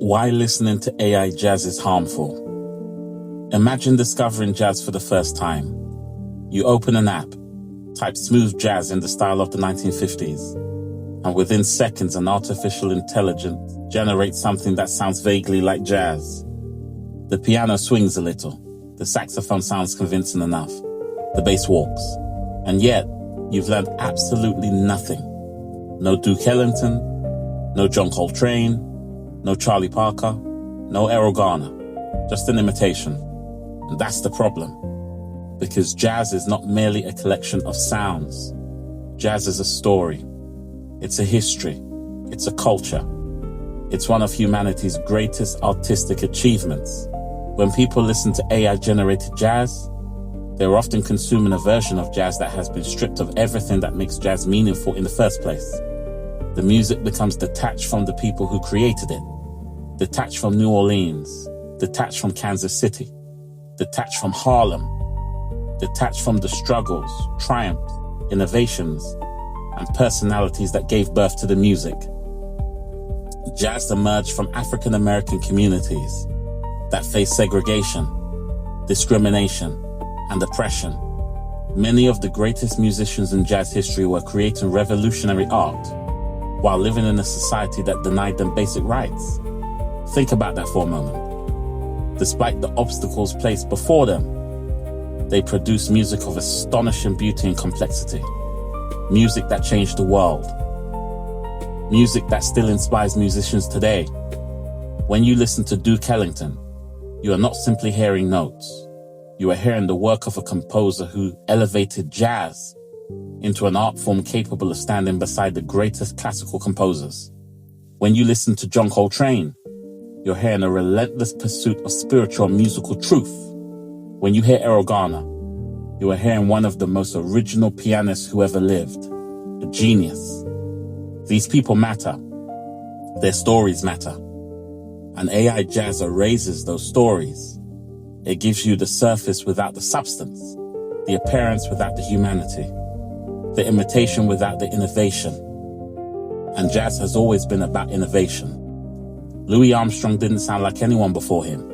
Why listening to AI jazz is harmful. Imagine discovering jazz for the first time. You open an app, type smooth jazz in the style of the 1950s, and within seconds an artificial intelligence generates something that sounds vaguely like jazz. The piano swings a little, the saxophone sounds convincing enough, the bass walks, and yet you've learned absolutely nothing. No Duke Ellington, no John Coltrane, no Charlie Parker, no Erroll Garner, just an imitation. And that's the problem. Because jazz is not merely a collection of sounds. Jazz is a story. It's a history. It's a culture. It's one of humanity's greatest artistic achievements. When people listen to AI-generated jazz, they're often consuming a version of jazz that has been stripped of everything that makes jazz meaningful in the first place. The music becomes detached from the people who created it. Detached from New Orleans, detached from Kansas City, detached from Harlem, detached from the struggles, triumphs, innovations, and personalities that gave birth to the music. Jazz emerged from African American communities that faced segregation, discrimination, and oppression. Many of the greatest musicians in jazz history were creating revolutionary art while living in a society that denied them basic rights. Think about that for a moment. Despite the obstacles placed before them, they produced music of astonishing beauty and complexity. Music that changed the world. Music that still inspires musicians today. When you listen to Duke Ellington, you are not simply hearing notes. You are hearing the work of a composer who elevated jazz into an art form capable of standing beside the greatest classical composers. When you listen to John Coltrane, you're hearing a relentless pursuit of spiritual and musical truth. When you hear Erroll Garner, you are hearing one of the most original pianists who ever lived, a genius. These people matter. Their stories matter. And AI jazz erases those stories. It gives you the surface without the substance, the appearance without the humanity, the imitation without the innovation. And jazz has always been about innovation. Louis Armstrong didn't sound like anyone before him.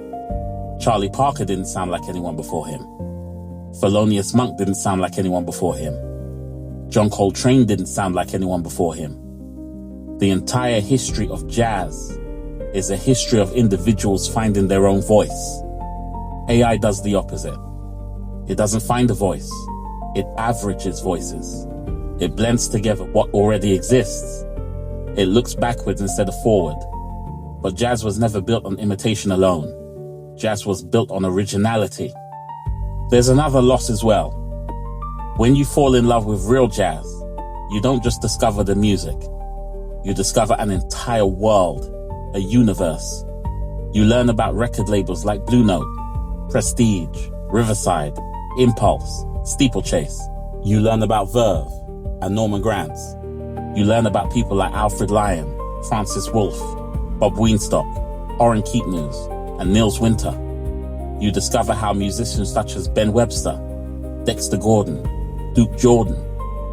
Charlie Parker didn't sound like anyone before him. Thelonious Monk didn't sound like anyone before him. John Coltrane didn't sound like anyone before him. The entire history of jazz is a history of individuals finding their own voice. AI does the opposite. It doesn't find a voice. It averages voices. It blends together what already exists. It looks backwards instead of forward. But jazz was never built on imitation alone. Jazz was built on originality. There's another loss as well. When you fall in love with real jazz, you don't just discover the music. You discover an entire world, a universe. You learn about record labels like Blue Note, Prestige, Riverside, Impulse, Steeplechase. You learn about Verve and Norman Granz. You learn about people like Alfred Lyon, Francis Wolff, Bob Weinstock, Orrin Keatnews, and Nils Winter. You discover how musicians such as Ben Webster, Dexter Gordon, Duke Jordan,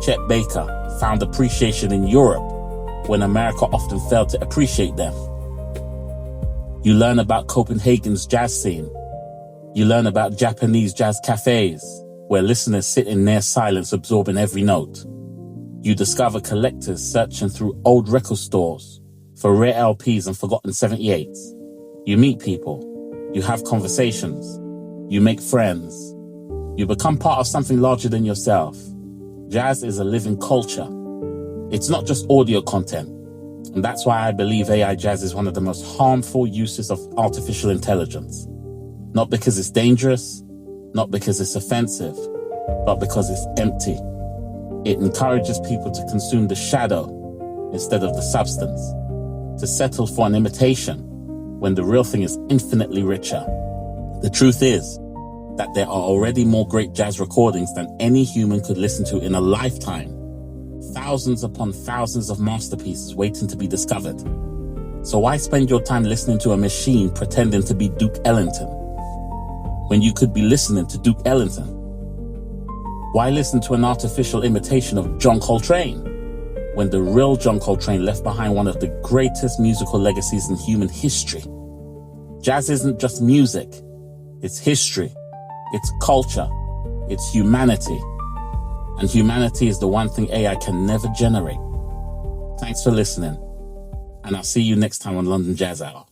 Chet Baker found appreciation in Europe when America often failed to appreciate them. You learn about Copenhagen's jazz scene. You learn about Japanese jazz cafes, where listeners sit in near silence absorbing every note. You discover collectors searching through old record stores for rare LPs and forgotten 78s. You meet people. You have conversations. You make friends. You become part of something larger than yourself. Jazz is a living culture. It's not just audio content. And that's why I believe AI jazz is one of the most harmful uses of artificial intelligence. Not because it's dangerous, not because it's offensive, but because it's empty. It encourages people to consume the shadow instead of the substance, to settle for an imitation when the real thing is infinitely richer. The truth is that there are already more great jazz recordings than any human could listen to in a lifetime. Thousands upon thousands of masterpieces waiting to be discovered. So why spend your time listening to a machine pretending to be Duke Ellington when you could be listening to Duke Ellington? Why listen to an artificial imitation of John Coltrane when the real John Coltrane left behind one of the greatest musical legacies in human history. Jazz isn't just music. It's history. It's culture. It's humanity. And humanity is the one thing AI can never generate. Thanks for listening. And I'll see you next time on London Jazz Hour.